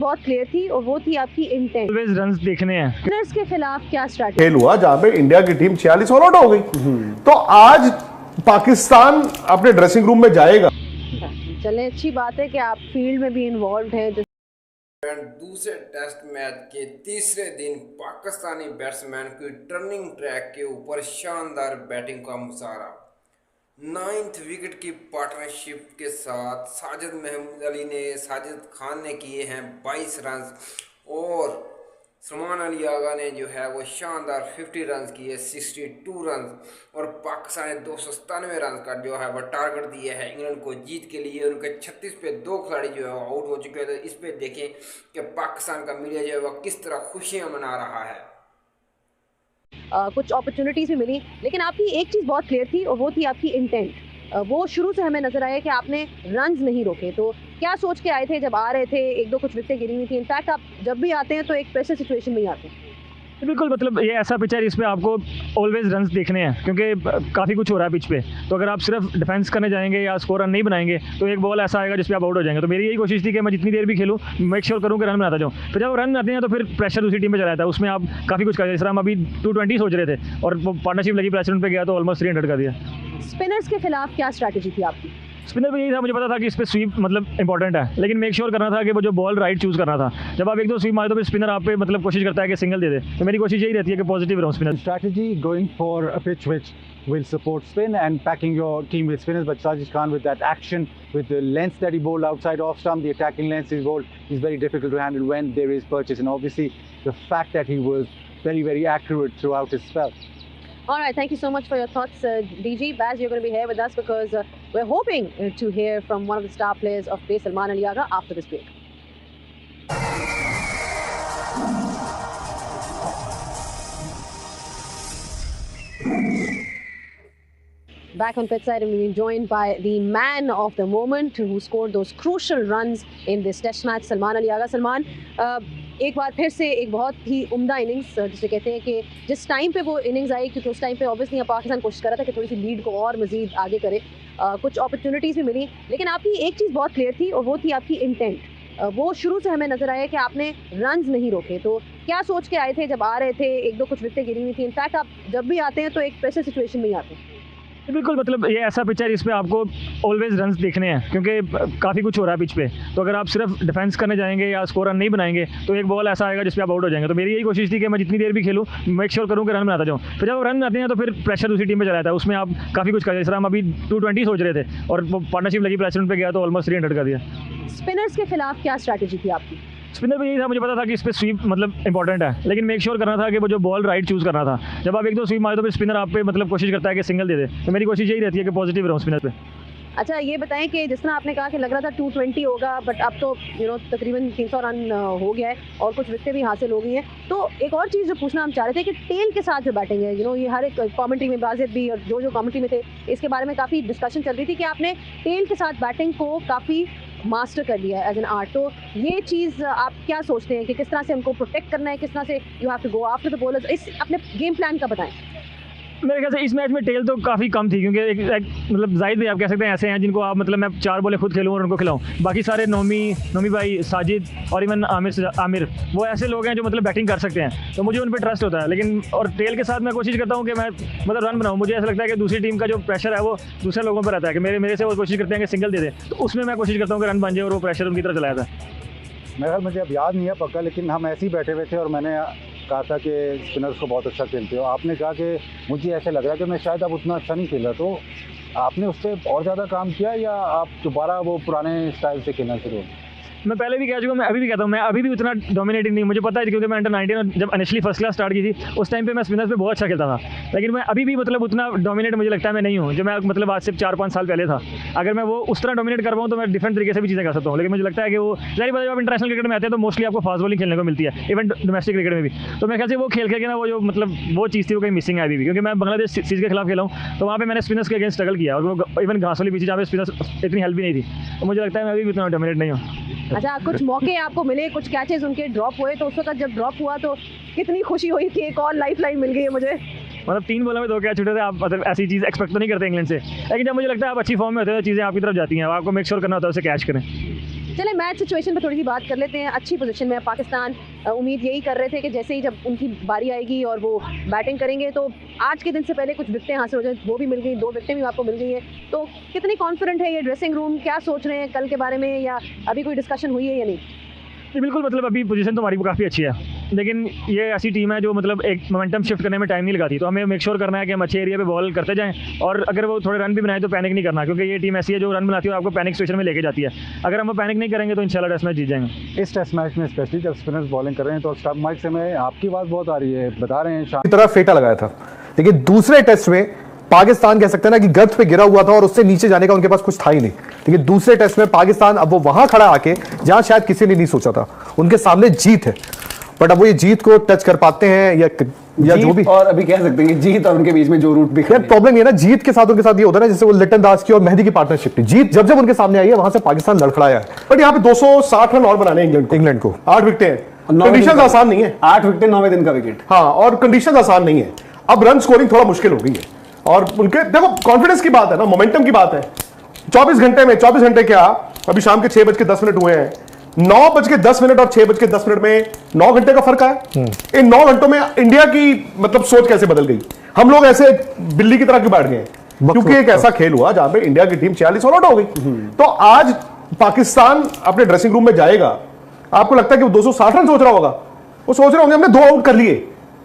बहुत क्लियर थी और वो थी आपकी इंटेंट। ऑलवेज रन्स देखने हैं। स्पिनर्स के खिलाफ क्या स्ट्रैटेजी? खेल हुआ जहां पे इंडिया की टीम 46 ऑल आउट हो गई। तो आज पाकिस्तान अपने ड्रेसिंग रूम में जाएगा। चले, अच्छी बात है कि आप फील्ड में भी इन्वॉल्व हैं। दूसरे टेस्ट मैच के तीसरे दिन पाकिस्तानी बैट्समैन की टर्निंग ट्रैक के ऊपर शानदार बैटिंग का मुजाहरा। 9th विकेट की पार्टनरशिप के साथ साजिद खान ने किए हैं 22 रन और सलमान अली आगा ने जो है वो शानदार 50 रन किए, 62 रन, और पाकिस्तान ने 297 रन का जो है वो टारगेट दिया है इंग्लैंड को जीत के लिए। उनके 36 पे 2 खिलाड़ी जो है आउट हो चुके हैं। तो इस पे देखें कि पाकिस्तान का मीडिया जो है वह किस तरह खुशियां मना रहा है। कुछ अपॉर्चुनिटीज भी मिली, लेकिन आपकी एक चीज़ बहुत क्लियर थी और वो थी आपकी इंटेंट। वो शुरू से हमें नजर आया कि आपने रन्स नहीं रोके। तो क्या सोच के आए थे जब आ रहे थे? एक दो कुछ विकेटें गिरी हुई थी। इनफैक्ट आप जब भी आते हैं तो एक प्रेशर सिचुएशन में ही आते हैं। बिल्कुल, मतलब ये ऐसा पिच है जिसपे आपको ऑलवेज रन्स देखने हैं, क्योंकि काफ़ी कुछ हो रहा है पिच पे। तो अगर आप सिर्फ डिफेंस करने जाएंगे या स्कोर रन नहीं बनाएंगे तो एक बॉल ऐसा आएगा जिसपे आप आउट हो जाएंगे। तो मेरी यही कोशिश थी कि मैं जितनी देर भी खेलूँ मेक श्योर करूँ कि रन बनाता जाऊँ। फिर जब रन आते हैं तो फिर प्रेशर दूसरी टीम पे चला जाता है, उसमें आप काफ़ी कुछ कर। जिस तरह हम अभी 220 सोच रहे थे और पार्टनरशिप लगी, प्रेसिडेंट पे गया तो ऑलमोस्ट 300 कर दिया। स्पिनर्स के खिलाफ क्या स्ट्रैटेजी थी आपकी? स्पिनर भी यही था, मुझे पता था कि इस पे स्वीप मतलब इंपॉर्टेंट है, लेकिन मेक श्योर करना था कि वो जो बॉल राइट चूज़ करना था। जब आप एक दो स्वीप मारे तो फिर स्पिनर आप पे मतलब कोशिश करता है कि सिंगल दे दे। तो मेरी कोशिश यही रहती है कि पॉजिटिव रहूँ spinner. Strategy going for a pitch which will support spin and packing your team with spinners, but Sajid Khan with that action, with the length that he bowled outside off stump, the attacking length he bowled is very difficult to handle when there is purchase, and obviously the fact that he was very accurate throughout his spell. All right, thank you so much for your thoughts, DG. Baz, you're going to be here with us because we're hoping to hear from one of the star players of pace, Salman Ali Agha, after this break. Back on pitchside, and we've been joined by the man of the moment who scored those crucial runs in this test match, Salman Ali Agha. Salman, एक बार फिर से एक बहुत ही उम्दा innings, जिसे कहते हैं कि जिस टाइम पे वो इनिंग्स आई, क्योंकि उस टाइम पे ऑब्वियसली पाकिस्तान कोशिश कर रहा था कि थोड़ी सी लीड को और मजीद आगे करे। कुछ अपॉर्चुनिटीज़ भी मिली, लेकिन आपकी एक चीज़ बहुत क्लियर थी और वो थी आपकी इंटेंट। वो शुरू से हमें नजर आया कि आपने रन्स नहीं रोके। तो क्या सोच के आए थे जब आ रहे थे? एक दो कुछ विकेटें गिरी हुई थी। इनफैक्ट आप जब भी आते हैं तो एक प्रेशर सिचुएशन में ही आते हैं। बिल्कुल, मतलब ये ऐसा पिच है जिसपे आपको ऑलवेज रन्स देखने हैं, क्योंकि काफ़ी कुछ हो रहा है पिच पे। तो अगर आप सिर्फ डिफेंस करने जाएंगे या स्कोर रन नहीं बनाएंगे तो एक बॉल ऐसा आएगा जिसपे आप आउट हो जाएंगे। तो मेरी यही कोशिश थी कि मैं जितनी देर भी खेलूँ मेक श्योर करूँ कि रन बनाता जाऊँ। फिर जब रन आते हैं तो फिर प्रेशर दूसरी टीम पे चला जाता है, उसमें आप काफ़ी कुछ कर। जिस तरह हम अभी 220 सोच रहे थे और पार्टनरशिप लगी, प्रेसिडेंट पे गया तो ऑलमोस्ट 300 कर दिया। स्पिनर्स के खिलाफ क्या स्ट्रैटेजी थी आपकी? स्पिनर भी यही था, मुझे पता था कि इस पे स्वीप मतलब इंपॉर्टेंट है, लेकिन मेक श्योर करना था कि वो जो बॉल राइट चूज़ करना था। जब आप एक दो स्वीप मारे तो फिर स्पिनर आप पे मतलब कोशिश करता है कि सिंगल दे दे। तो मेरी कोशिश यही रहती है कि पॉजिटिव रहूँ स्पिनर पे। अच्छा, ये बताएं कि जिस तरह आपने कहा कि लग रहा था 220 होगा, बट अब तो तकरीबन 300 रन हो गया है और कुछ विकेटें भी हासिल हो गई हैं। तो एक और चीज़ जो पूछना हम चाह रहे थे कि टेल के साथ जो बैटिंग है, ये हर एक कमेंट्री में बाज़ियत भी और जो कमेंट्री में थे इसके बारे में काफ़ी डिस्कशन चल रही थी कि आपने टेल के साथ बैटिंग को काफ़ी मास्टर कर लिया है एज एन आर्ट। तो ये चीज़ आप क्या सोचते हैं कि किस तरह से उनको प्रोटेक्ट करना है, किस तरह से you have to go after the bowlers? इस अपने गेम प्लान का बताएं। मेरे ख्याल से इस मैच में टेल तो काफ़ी कम थी, क्योंकि एक मतलब जाहिद भी आप कह सकते हैं ऐसे हैं जिनको आप मतलब मैं 4 बॉलें खुद खेलूँ और उनको खिलाऊँ। बाकी सारे नोमी भाई, साजिद और इवन आमिर वो ऐसे लोग हैं जो मतलब बैटिंग कर सकते हैं, तो मुझे उन पर ट्रस्ट होता है। लेकिन और टेल के साथ मैं कोशिश करता हूँ कि मैं मतलब रन बनाऊँ। मुझे ऐसा लगता है कि दूसरी टीम का जो प्रेशर है वो दूसरे लोगों पर रहता है कि मेरे से वो कोशिश करते हैं कि सिंगल दे दे, तो उसमें मैं कोशिश करता हूँ कि रन बन जाए और वो प्रेशर उनकी तरफ चला जाता है। मेरा मुझे अब याद नहीं है पक्का, लेकिन हम ऐसे ही बैठे हुए थे और मैंने कहा था कि स्पिनर्स को बहुत अच्छा खेलते हो। आपने कहा कि मुझे ऐसे लग रहा है कि मैं शायद अब उतना अच्छा नहीं खेल रहा, तो आपने उस पर और ज़्यादा काम किया या आप दोबारा वो पुराने स्टाइल से खेलना शुरू? मैं पहले भी कह चुका हूँ, मैं अभी भी कहता हूँ, मैं अभी भी उतना डोमिनेटिंग नहीं। मुझे पता है क्योंकि मैं अंडर 19 जब इनिशियली फर्स्ट क्लास स्टार्ट की थी उस टाइम पे मैं स्पिनर्स पे बहुत अच्छा खेलता था, लेकिन मैं अभी भी मतलब उतना डोमिनेट मुझे लगता है मैं नहीं हूँ जो मैं मतलब आज से 4-5 साल पहले था। अगर मैं वो उस तरह डोमिनेट कर पाऊँ तो मैं डिफरेंट तरीके से भी चीज़ें कर सकता हूँ, लेकिन मुझे लगता है कि वो जाहिर बात है जब आप इंटरनेशनल क्रिकेट में आते हैं तो मोस्टली आपको फास्ट बॉलिंग खेलने को मिलती है, इवन डोमेस्टिक क्रिकेट में भी। तो मेरे ख्याल से वो खेल के ना वो जो मतलब वो चीज़ थी वो कहीं मिसिंग है अभी भी, क्योंकि मैं बांग्लादेश सीरीज के खिलाफ खेला हूँ तो वहाँ पे मैंने स्पिनर्स के अगेंस्ट स्ट्रगल किया और वो इवन घास वाली पिच जहाँ पे स्पिनर्स इतनी हेल्प भी नहीं थी। तो मुझे लगता है मैं अभी भी उतना डोमिनेट नहीं हूँ। अच्छा, कुछ मौके आपको मिले, कुछ कैचेस उनके ड्रॉप हुए, तो उस वक्त जब ड्रॉप हुआ तो कितनी खुशी हुई थी? एक और लाइफ लाइन मिल गई है मुझे। मतलब 3 बॉलों में 2 कैच छूटे थे। आप मतलब ऐसी चीज़ एक्सपेक्ट तो नहीं करते इंग्लैंड से, लेकिन जब मुझे लगता है आप अच्छी फॉर्म में होते हैं तो चीज़ें आपकी तरफ जाती हैं, आपको मेक श्योर करना होता है उसे कैच करें। चले मैच सिचुएशन पर थोड़ी सी बात कर लेते हैं। अच्छी पोजीशन में है पाकिस्तान। उम्मीद यही कर रहे थे कि जैसे ही जब उनकी बारी आएगी और वो बैटिंग करेंगे तो आज के दिन से पहले कुछ विकेटें हासिल हो जाए, वो भी मिल गई, 2 विकेटें भी आपको मिल गई है। तो कितनी कॉन्फिडेंट है ये ड्रेसिंग रूम, क्या सोच रहे हैं कल के बारे में, या अभी कोई डिस्कशन हुई है या नहीं? बिल्कुल, मतलब अभी पोजीशन तो हमारी काफ़ी अच्छी है, लेकिन ये ऐसी टीम है जो मतलब एक मोमेंटम शिफ्ट करने में टाइम नहीं लगाती। तो हमें मेक श्योर करना है कि हम अच्छे एरिया पे बॉल करते जाएं, और अगर वो थोड़े रन भी बनाए तो पैनिक नहीं करना, क्योंकि ये टीम ऐसी है जो रन बनाती है और आपको पैनिक सिचुएशन में लेके जाती है। अगर हम वो पैनिक नहीं करेंगे तो इंशाल्लाह टेस्ट मैच जीत जाएंगे। इस टेस्ट मैच में स्पेशली जब स्पिनर्स बॉलिंग कर रहे हैं तो स्टंप माइक से मैं आपकी आवाज़ बहुत आ रही है, बता रहे हैं की तरह फेटा लगाया था, लेकिन दूसरे टेस्ट में पाकिस्तान कह सकते हैं ना कि गर्द पे गिरा हुआ था और उससे नीचे जाने का उनके पास कुछ था ही नहीं। लेकिन दूसरे टेस्ट में पाकिस्तान अब वो वहां खड़ा आके जहां शायद किसी ने नहीं सोचा था, उनके सामने जीत है, बट अब वो ये जीत को टच कर पाते हैं या जो भी, और अभी कह सकते हैं कि जीत और उनके बीच में जो रूट भी यार प्रॉब्लम ये ना, जीत के साथ उनके साथ ये होता है ना, जैसे वो लिटन दास की और मेहदी की पार्टनरशिप थी। जीत जब जब उनके सामने आई है वहां से पाकिस्तान लड़खड़ाया है, बट यहाँ पे 260 रन और बनाने इंग्लैंड को 8 विकेटें हैं, कंडीशन आसान नहीं है। 8 विकेट 9वें दिन का विकेट, हाँ, और कंडीशन आसान नहीं है। अब रन स्कोरिंग थोड़ा मुश्किल हो गई है, और उनके देखो कॉन्फिडेंस की बात है ना, मोमेंटम की बात है। 24 घंटे क्या, अभी शाम के 6:10 हुए हैं, 9:10 और 6:10 में 9 घंटे का फर्क है। इन 9 घंटों में इंडिया की मतलब सोच कैसे बदल गई। हम लोग ऐसे बिल्ली की तरह क्यों बैठ गए, क्योंकि एक ऐसा खेल हुआ जहां पे इंडिया की टीम 46 ऑल आउट हो गई। तो आज पाकिस्तान अपने ड्रेसिंग रूम में जाएगा, आपको लगता है कि वो 260 रन सोच रहा होगा? वो सोच रहे होंगे हमने 2 आउट कर लिए।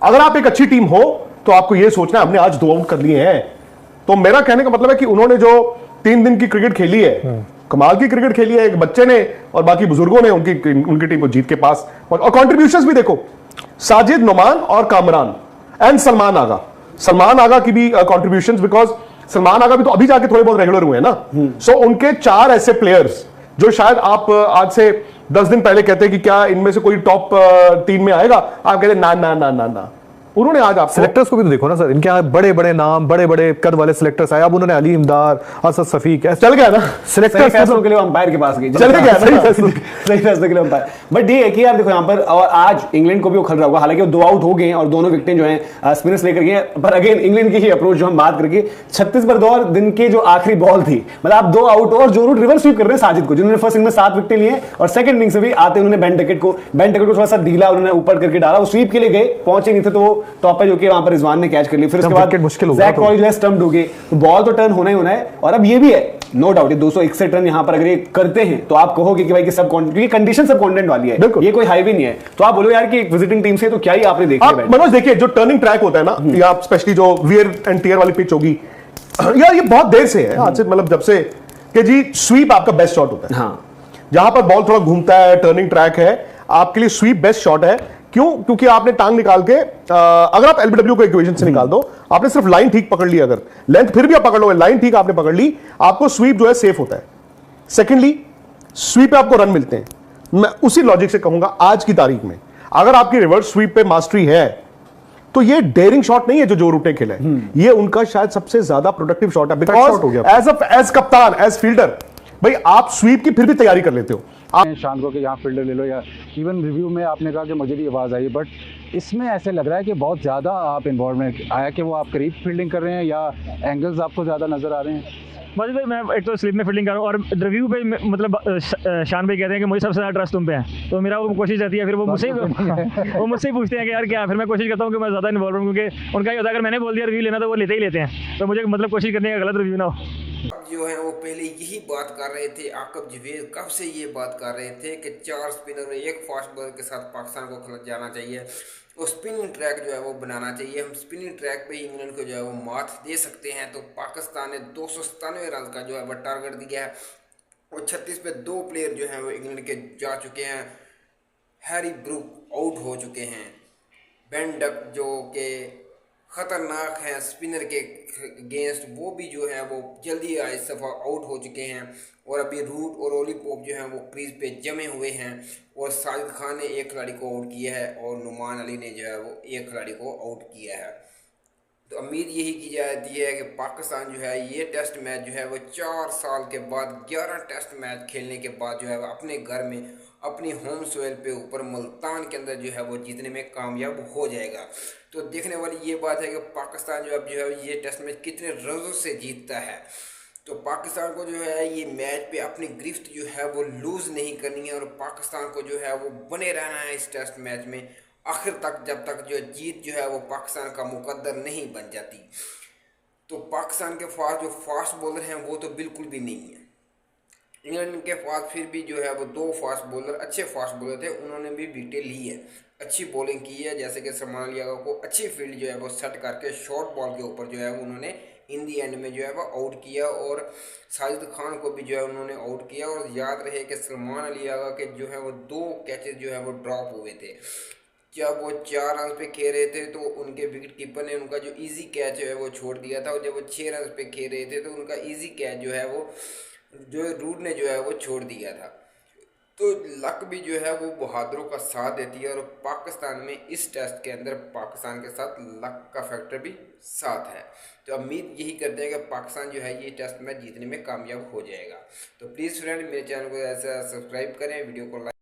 अगर आप एक अच्छी टीम हो तो आपको यह सोचना है हमने आज 2 आउट कर लिए हैं। तो मेरा कहने का मतलब है कि उन्होंने जो 3 दिन की क्रिकेट खेली है, कमाल की क्रिकेट खेली है, एक बच्चे ने और बाकी बुजुर्गों ने उनकी टीम को जीत के पास, और कंट्रीब्यूशंस भी देखो, साजिद, नुमान और कामरान एंड सलमान आगा की भी कंट्रीब्यूशंस, बिकॉज सलमान आगा भी तो अभी जाके थोड़े बहुत रेगुलर हुए हैं ना। सो उनके 4 ऐसे प्लेयर्स जो शायद आप आज से 10 दिन पहले कहते हैं कि क्या इनमें से कोई टॉप 3 में आएगा, आप कहते ना ना ना ना ना, उन्होंने आज आप सिलेक्टर्स को भी तो देखो ना सर, इनके यहाँ बड़े बड़े नाम, बड़े बड़े कद वाले सिलेक्टर्स आए। अब उन्होंने अली इमदाद, असद सफीक, चल गया ना सिलेक्टर्स फैसलों के लिए अंपायर के पास गए, चल गया सही फैसले के लिए अंपायर। बट ये है कि यार देखो यहाँ पर, और आज इंग्लैंड को भी उखल रहा होगा, हालांकि वो 2 आउट हो गए हैं और दोनों विकेटें जो हैं स्पिनर्स लेकर गए, पर अगेन इंग्लैंड की ही अप्रोच जो हम बात करके 36 पर 2 दिन की जो आखिरी बॉल थी, मतलब आप 2 आउट और जो रूट रिवर्स स्वीप कर रहे हैं साजिद को, जिन्होंने फर्स्ट इनिंग में 7 विकेटें लिए और सेकंड इनिंग से भी आते उन्होंने बेन टकेट को थोड़ा सा ढीला उन्होंने ऊपर करके डाला, वो स्वीप के लिए गए, पहुंचे नहीं थे, तो टॉप पे जो कि रिजवान ने कैच कर लिया। फिर उसके बाद मुश्किल जैक कॉलिंस जो स्टंप्ड हो गए, तो बॉल तो टर्न होना ही होना है। और अब ये भी है नो डाउट, 261 रन यहां पर अगर ये करते हैं तो आप कहोगे कि भाई कि सब क्योंकि कंडीशन सब कॉन्टेंट वाली है, ये कोई हाईवे नहीं है। तो आप बोलो यार कि एक विजिटिंग टीम से तो क्या ही आपने देखा है। मनोज देखिए, जो टर्निंग ट्रैक होता है ना, या स्पेशली जो वियर एंड टियर वाली पिच होगी यार, ये बहुत देर से है, आज से मतलब जब से कि जी स्वीप आपका बेस्ट शॉट होता है। हाँ, जहां पर बॉल थोड़ा घूमता है, टर्निंग ट्रैक है, आपके लिए स्वीप बेस्ट शॉट है। क्यों? क्योंकि आपने टांग निकाल के अगर आप एलबीडब्ल्यू को इक्वेशन से निकाल दो, आपने सिर्फ लाइन ठीक पकड़ ली, अगर लेंथ फिर भी आप पकड़ लो, लाइन ठीक आपने पकड़ ली, आपको स्वीप जो है सेफ होता है। सेकेंडली, स्वीप पे आपको रन मिलते हैं। मैं उसी लॉजिक से कहूंगा आज की तारीख में अगर आपकी रिवर्स स्वीप पे मास्टरी है तो ये डेयरिंग शॉट नहीं है जो रूट ने खेला है, ये उनका शायद सबसे ज्यादा प्रोडक्टिव शॉट है। बिकॉज एज कप्तान, एज फील्डर, भाई आप स्वीप की फिर भी तैयारी कर लेते हो। शांत को कि यहाँ फील्डर ले लो, या इवन रिव्यू में आपने कहा कि मुझे भी आवाज़ आई, बट इसमें ऐसे लग रहा है कि बहुत ज़्यादा आप इन्वॉल्वमेंट आया कि वो आप करीब फील्डिंग कर रहे हैं या एंगल्स आपको ज़्यादा नज़र आ रहे हैं। भाई मैं एक तो स्लिप में फील्डिंग कर रहा हूँ, और रिव्यू पे मतलब शान भाई कहते हैं कि मुझे सबसे ज़्यादा ट्रस्ट तुम पे है, तो मेरा वो कोशिश रहती है, फिर वो मुझसे ही पूछते हैं कि यार क्या, फिर मैं कोशिश करता हूँ कि मैं ज़्यादा इन्वॉल्व हूँ, क्योंकि उनका ये होता है अगर मैंने बोल दिया रिव्यू लेना तो वो लेते ही लेते हैं, तो मुझे मतलब कोशिश करने का गलत रिव्यू ना हो। जो है वो पहले यही बात कर रहे थे, आकब जवेद कब से ये बात कर रहे थे कि 4 स्पिनर में 1 फास्ट बॉलर के साथ पाकिस्तान को खिला जाना चाहिए, और स्पिनिंग ट्रैक जो है वो बनाना चाहिए। हम स्पिनिंग ट्रैक पे इंग्लैंड को जो है वो मात दे सकते हैं। तो पाकिस्तान ने 297 रन का जो है वो टारगेट दिया है, और 36 पे 2 प्लेयर जो हैं वो इंग्लैंड के जा चुके हैं। हैरी ब्रूक आउट हो चुके हैं, बेन डक जो के ख़तरनाक हैं स्पिनर के अगेंस्ट, वो भी जो है वो जल्दी इस दफ़ा आउट हो चुके हैं। और अभी रूट और ओली पोप जो हैं वो क्रीज पे जमे हुए हैं, और साजिद खान ने 1 खिलाड़ी को आउट किया है, और नुमान अली ने जो है वो 1 खिलाड़ी को आउट किया है। तो उम्मीद यही की जाती है कि पाकिस्तान जो है ये टेस्ट मैच जो है वो 4 साल के बाद 11 टेस्ट मैच खेलने के बाद जो है वो अपने घर में अपनी होम सोइल पे ऊपर मुल्तान के अंदर जो है वो जीतने में कामयाब हो जाएगा। तो देखने वाली ये बात है कि पाकिस्तान जो अब जो है ये टेस्ट मैच कितने रनों से जीतता है। तो पाकिस्तान को जो है ये मैच पे अपनी गिरफ्त जो है वो लूज़ नहीं करनी है और पाकिस्तान को जो है वो बने रहना है इस टेस्ट मैच में आखिर तक, जब तक जो जीत जो है वो पाकिस्तान का मुकद्दर नहीं बन जाती। तो पाकिस्तान के पास जो फास्ट बॉलर हैं वो तो बिल्कुल भी नहीं है। इंग्लैंड के पास फिर भी जो है वो 2 फास्ट बॉलर, अच्छे फास्ट बॉलर थे, उन्होंने भी विकेटें ली है, अच्छी बॉलिंग की है। जैसे कि सलमान अली को अच्छी फील्ड जो है वो सेट करके शॉर्ट बॉल के ऊपर जो है वो उन्होंने इन दी एंड में जो है वो आउट किया और साजिद खान को भी जो है उन्होंने आउट किया। और याद रहे कि सलमान अली के जो है वो 2 कैचेस जो है वो ड्रॉप हुए थे। जब वो 4 रन पे खेल रहे थे तो उनके विकेट कीपर ने उनका जो इजी कैच है वो छोड़ दिया था, और जब वो 6 रन पे खेल रहे थे तो उनका इजी कैच जो है वो रूट ने जो है वो छोड़ दिया था। तो लक भी जो है वो बहादुरों का साथ देती है और पाकिस्तान में इस टेस्ट के अंदर पाकिस्तान के साथ लक का फैक्टर भी साथ है। तो उम्मीद यही करते हैं कि पाकिस्तान जो है ये टेस्ट मैच जीतने में कामयाब हो जाएगा। तो प्लीज़ फ्रेंड मेरे चैनल को ऐसा सब्सक्राइब करें, वीडियो को लाइक